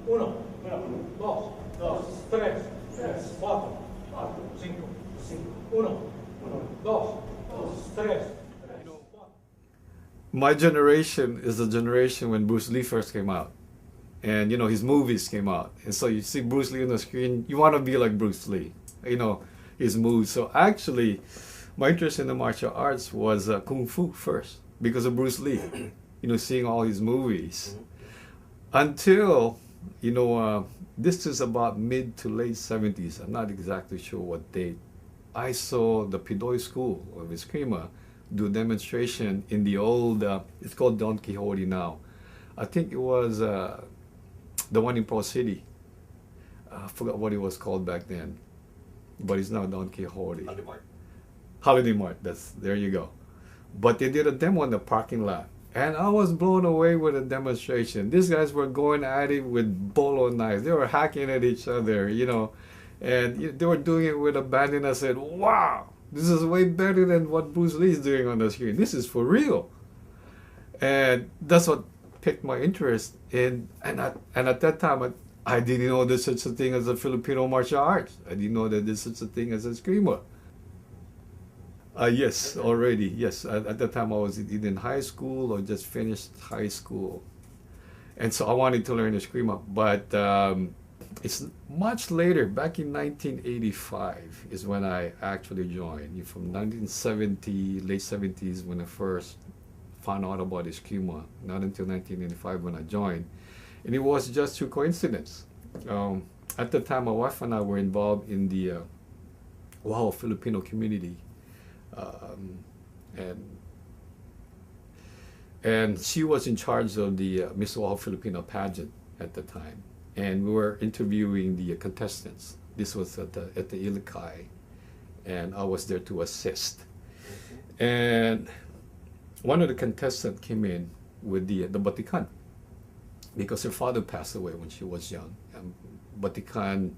Uno, dos, tres, cuatro, cinco, uno, dos, tres. My generation is the generation when Bruce Lee first came out, and you know his movies came out, and so you see Bruce Lee on the screen, you want to be like Bruce Lee, you know, his moves. So actually, my interest in the martial arts was kung fu first because of Bruce Lee, you know, seeing all his movies, until you know this is about mid to late 70s. I'm not exactly sure what date. I saw the Pinoy School of Eskrima do demonstration in the old, it's called Don Quixote now. I think it was the one in Pro City. I forgot what it was called back then, but it's now Don Quixote. Holiday Mart, there you go. But they did a demo in the parking lot, and I was blown away with the demonstration. These guys were going at it with bolo knives. They were hacking at each other, you know, and they were doing it with abandon. I said, wow, this is way better than what Bruce Lee is doing on the screen. This is for real. And that's what piqued my interest in, and at that time, I didn't know there's such a thing as a Filipino martial arts. I didn't know that there's such a thing as Eskrima. Yes, already, yes. At that time I was either in high school or just finished high school. And so I wanted to learn Eskrima, but it's much later, back in 1985 is when I actually joined. From 1970, late 70s when I first found out about Eskrima, not until 1985 when I joined. And it was just through coincidence. At the time, my wife and I were involved in the Wow Filipino community. And she was in charge of the Miss Wow Filipino pageant at the time. And we were interviewing the contestants. This was at the Ilocay, and I was there to assist. And one of the contestants came in with the Batikan, because her father passed away when she was young. And Batikan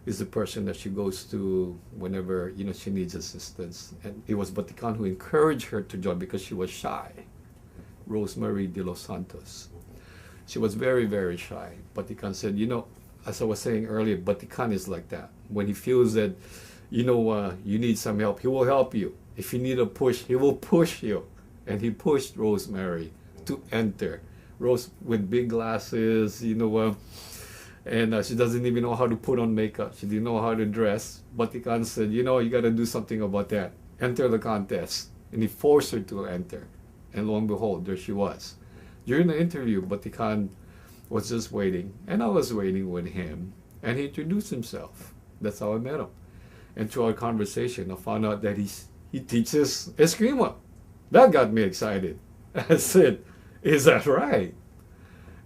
is the person that she goes to whenever she needs assistance. And it was Batikan who encouraged her to join because she was shy. Rosemary de los Santos. She was very, very shy. Batikan said, as I was saying earlier, Batikan is like that. When he feels that, you need some help, he will help you. If you need a push, he will push you. And he pushed Rosemary to enter. Rose with big glasses, and she doesn't even know how to put on makeup. She didn't know how to dress. Batikan said, you got to do something about that. Enter the contest. And he forced her to enter. And lo and behold, there she was. During the interview, Batikan was just waiting, and I was waiting with him, and he introduced himself. That's how I met him. And through our conversation, I found out that he teaches Eskrima. That got me excited. I said, is that right?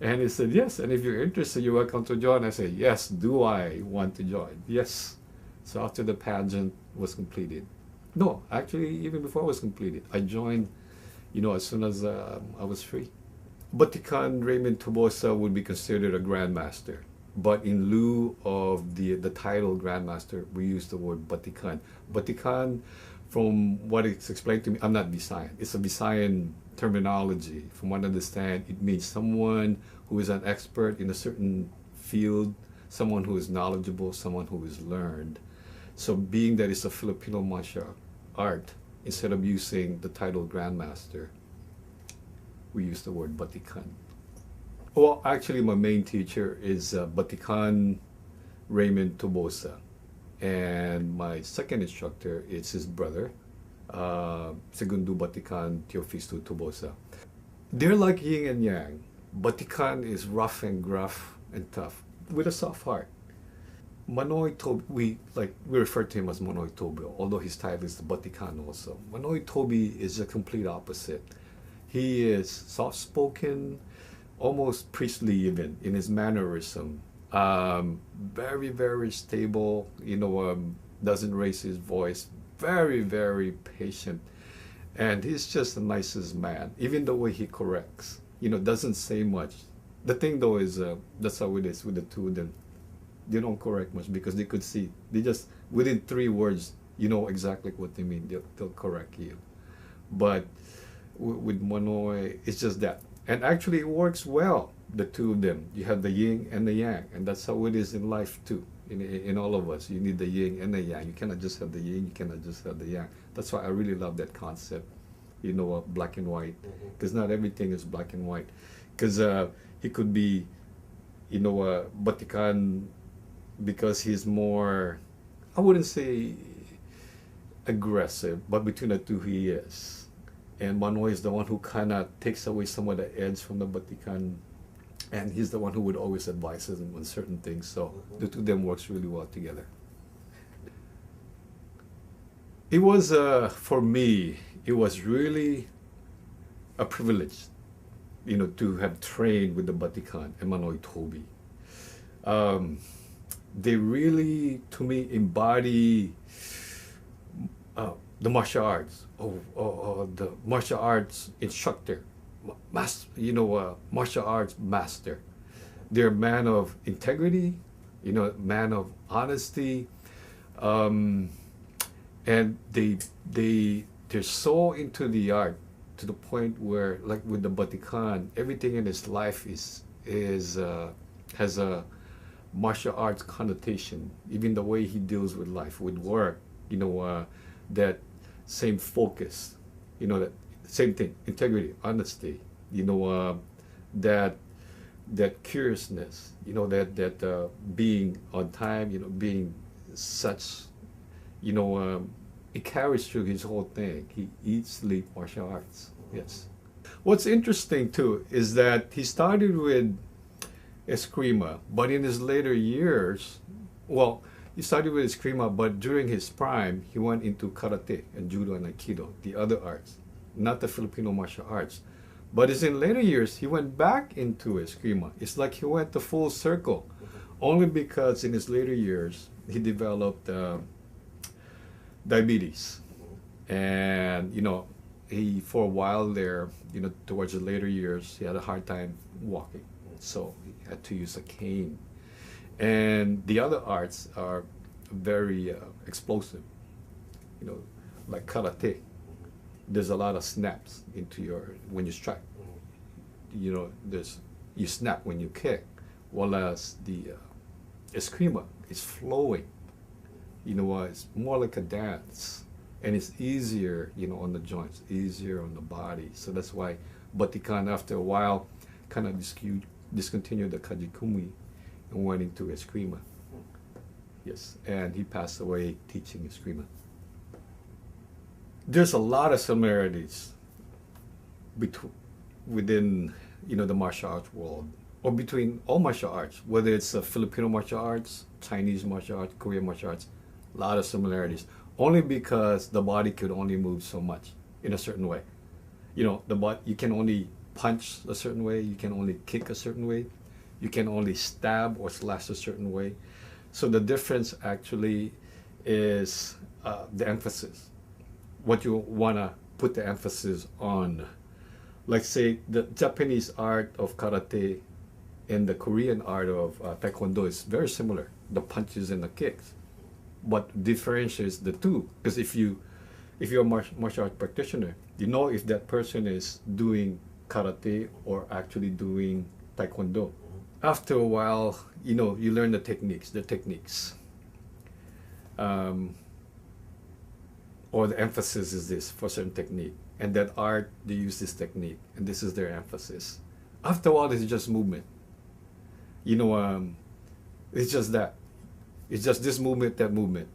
And he said, yes, and if you're interested, you're welcome to join. I said, yes, do I want to join? Yes. So after the pageant was completed, no, actually, even before it was completed, I joined, as soon as I was free. Batikan Raymond Tobosa would be considered a grandmaster, but in lieu of the title grandmaster, we use the word Batikan. Batikan, from what it's explained to me, I'm not Visayan. It's a Visayan terminology. From what I understand, it means someone who is an expert in a certain field, someone who is knowledgeable, someone who is learned. So being that it's a Filipino martial art, instead of using the title grandmaster, we use the word Batikan. Well, actually, my main teacher is Batikan Raymond Tobosa. And my second instructor is his brother, Segundo Batikan Teofisto Tobosa. They're like yin and yang. Batikan is rough and gruff and tough, with a soft heart. Manoy Toby, we refer to him as Manoy Toby, although his title is the Batikan also. Manoy Toby is the complete opposite. He is soft-spoken, almost priestly even in his mannerism. Very, very stable, doesn't raise his voice. Very, very patient. And he's just the nicest man, even the way he corrects. You know, doesn't say much. The thing though is, that's how it is with the two of them. They don't correct much because they could see. They just, within 3 words, you know exactly what they mean. They'll correct you. But with Manoy, it's just that. And actually it works well, the two of them. You have the yin and the yang. And that's how it is in life too. In all of us, you need the yin and the yang. You cannot just have the yin, you cannot just have the yang. That's why I really love that concept, you know, black and white. Because not everything is black and white. Because he could be, you know, Batikan, because he's more, I wouldn't say aggressive, but between the two he is. And Manoy is the one who kind of takes away some of the edge from the Batikan, and he's the one who would always advise us on certain things. So the two of them works really well together. It was, for me, it was really a privilege, you know, to have trained with the Batikan and Manoy Toby. They really, to me, embody the martial arts, the martial arts instructor, you know, martial arts master. They're a man of integrity, you know, man of honesty, and they're so into the art to the point where, like with the Batikan, everything in his life has a martial arts connotation. Even the way he deals with life, with work, you know, that same focus, you know, that same thing, integrity, honesty, you know, that curiousness, you know, that being on time, you know, being such, you know, it carries through his whole thing. He eats, sleep, martial arts. Yes. What's interesting too is that he started with Eskrima, but in his later years, well, he started with Eskrima, but during his prime, he went into karate and judo and aikido, the other arts, not the Filipino martial arts. But it's in later years, he went back into Eskrima. It's like he went the full circle, only because in his later years, he developed diabetes. And, you know, he, for a while there, you know, towards the later years, he had a hard time walking. So he had to use a cane. And the other arts are very explosive, you know, like karate. There's a lot of snaps into when you strike. You know, you snap when you kick, whereas the Eskrima is flowing. You know, it's more like a dance, and it's easier, you know, on the joints, easier on the body. So that's why Batikan, after a while, kind of discontinued the Kajikumi and went into Eskrima. Yes, and he passed away teaching Eskrima. There's a lot of similarities within, you know, the martial arts world, or between all martial arts, whether it's Filipino martial arts, Chinese martial arts, Korean martial arts. A lot of similarities, only because the body could only move so much in a certain way. You know, you can only punch a certain way, you can only kick a certain way, you can only stab or slash a certain way. So the difference actually is the emphasis. What you want to put the emphasis on. Like say the Japanese art of karate and the Korean art of taekwondo is very similar, the punches and the kicks. What differentiates the two, because if you're a martial arts practitioner, you know if that person is doing karate or actually doing taekwondo. After a while, you know, you learn the techniques. Or the emphasis is this for certain technique, and that art, they use this technique, and this is their emphasis. After a while, it's just movement. You know, it's just that. It's just this movement, that movement.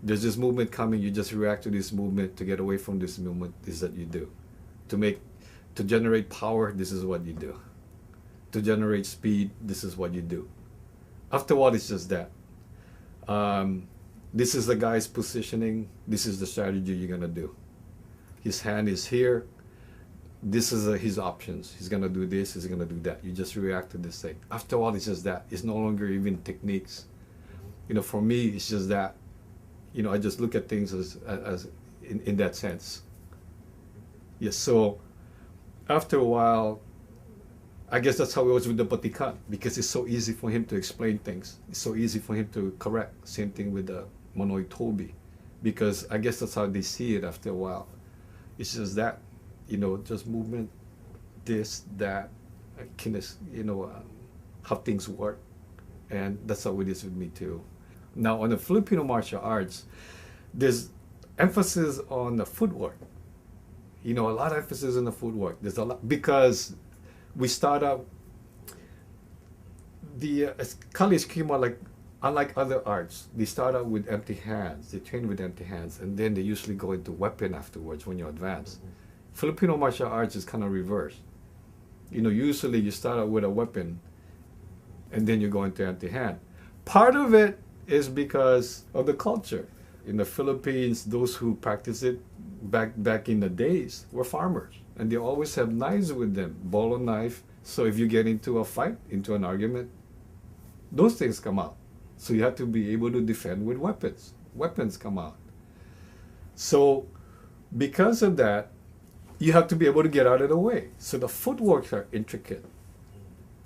There's this movement coming, you just react to this movement. To get away from this movement, this is what you do. To generate power, this is what you do. To generate speed, this is what you do. After a while, it's just that. This is the guy's positioning. This is the strategy you're gonna do. His hand is here. This is his options. He's gonna do this, he's gonna do that. You just react to this thing. After a while, it's just that. It's no longer even techniques. You know, for me, it's just that. You know, I just look at things as in that sense. Yes, so after a while, I guess that's how it was with the Batikan, because it's so easy for him to explain things. It's so easy for him to correct. Same thing with the Manoy Toby, because I guess that's how they see it after a while. It's just that, just movement, this, that, how things work. And that's how it is with me too. Now, on the Filipino martial arts, there's emphasis on the footwork. A lot of emphasis on the footwork. There's a lot, because we start out, the Kali Eskrima, unlike other arts, they start out with empty hands. They train with empty hands, and then they usually go into weapon afterwards when you advance. Filipino martial arts is kind of reversed. Usually you start out with a weapon, and then you go into empty hand. Part of it is because of the culture. In the Philippines, those who practice it back in the days were farmers, and they always have knives with them, bolo knife. So if you get into a fight, into an argument, those things come out. So you have to be able to defend with weapons. Weapons come out. So because of that, you have to be able to get out of the way. So the footwork are intricate.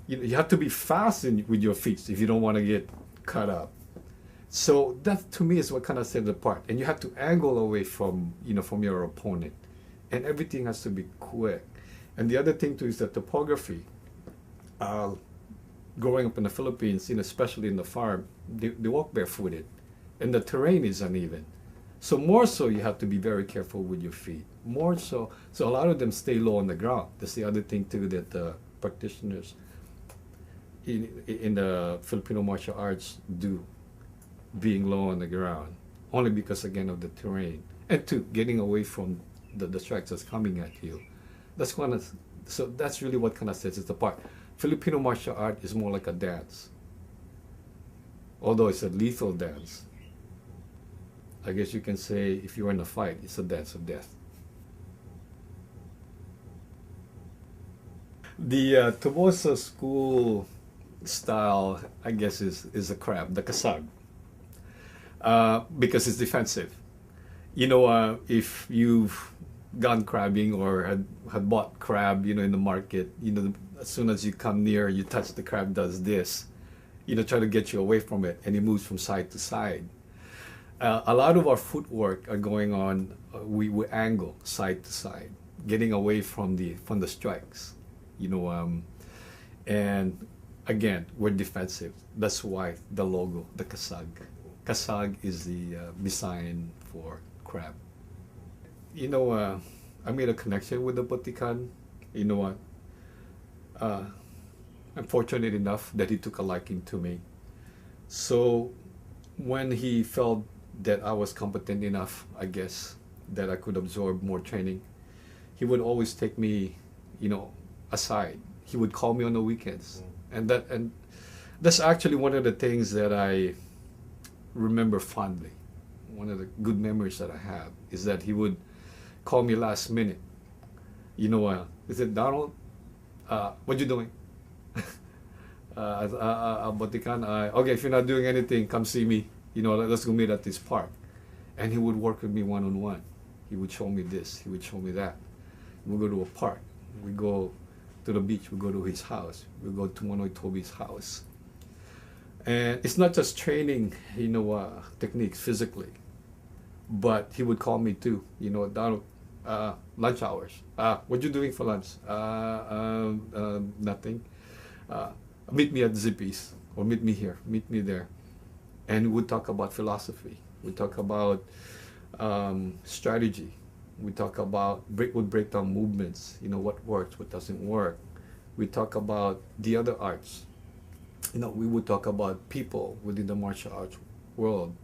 You have to be fast with your feet if you don't want to get cut up. So that, to me, is what kind of sets it apart. And you have to angle away from your opponent, and everything has to be quick. And the other thing too is the topography. Growing up in the Philippines, especially in the farm, they walk barefooted, and the terrain is uneven. So more so, you have to be very careful with your feet. More so, a lot of them stay low on the ground. That's the other thing too that the practitioners in the Filipino martial arts do, being low on the ground, only because again of the terrain, and two, getting away from the strikes that's coming at you. So that's really what kind of sets it apart. Filipino martial art is more like a dance, although it's a lethal dance. I guess you can say if you're in a fight, it's a dance of death. The Tobosa school style, I guess, is a crab, the kasag, because it's defensive. If you've gone crabbing or had bought crab, in the market, as soon as you come near, you touch the crab, does this, try to get you away from it, and it moves from side to side. A lot of our footwork are going on. We angle side to side, getting away from the strikes, and again, we're defensive. That's why the logo, the kasag. Kasag is the Bisayan for crab. I made a connection with the Batikan. I'm fortunate enough that he took a liking to me. So when he felt that I was competent enough, I guess, that I could absorb more training, he would always take me, aside. He would call me on the weekends. And that's actually one of the things that I remember fondly. One of the good memories that I have is that he would call me last minute. He said, Donald, what you doing? Batikan, okay, if you're not doing anything, come see me. Let's go meet at this park. And he would work with me one-on-one. He would show me this, he would show me that. We'll go to a park. We go to the beach, we go to his house. We go to Manoy Toby's house. And it's not just training, techniques physically, but he would call me too, Donald, lunch hours. What you doing for lunch? Nothing. Meet me at Zippy's, or meet me here, meet me there. And we'd talk about philosophy. We talk about strategy. We talk about would break down movements, what works, what doesn't work. We talk about the other arts. We would talk about people within the martial arts world.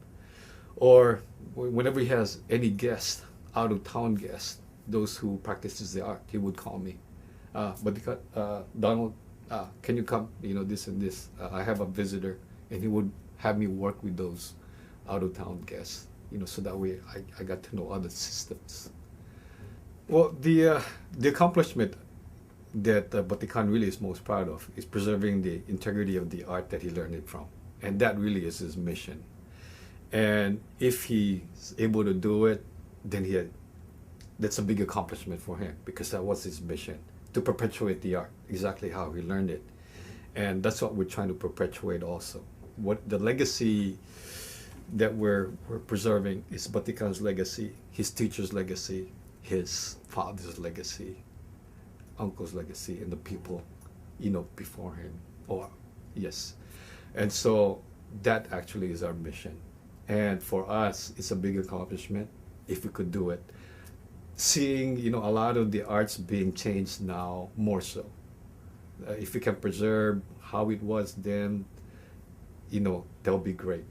Or whenever he has any guest, out of town guest, those who practices the art, he would call me. Donald, can you come? This and this. I have a visitor, and he would have me work with those out of town guests. So that way I got to know other systems. Well, the accomplishment that Batikan really is most proud of is preserving the integrity of the art that he learned it from, and that really is his mission. And if he's able to do it, then that's a big accomplishment for him, because that was his mission, to perpetuate the art, exactly how he learned it. And that's what we're trying to perpetuate also. What the legacy that we're preserving is Vatican's legacy, his teacher's legacy, his father's legacy, uncle's legacy, and the people, before him. Yes. And so that actually is our mission. And for us, it's a big accomplishment if we could do it. Seeing, a lot of the arts being changed now, more so. If we can preserve how it was then, that would be great.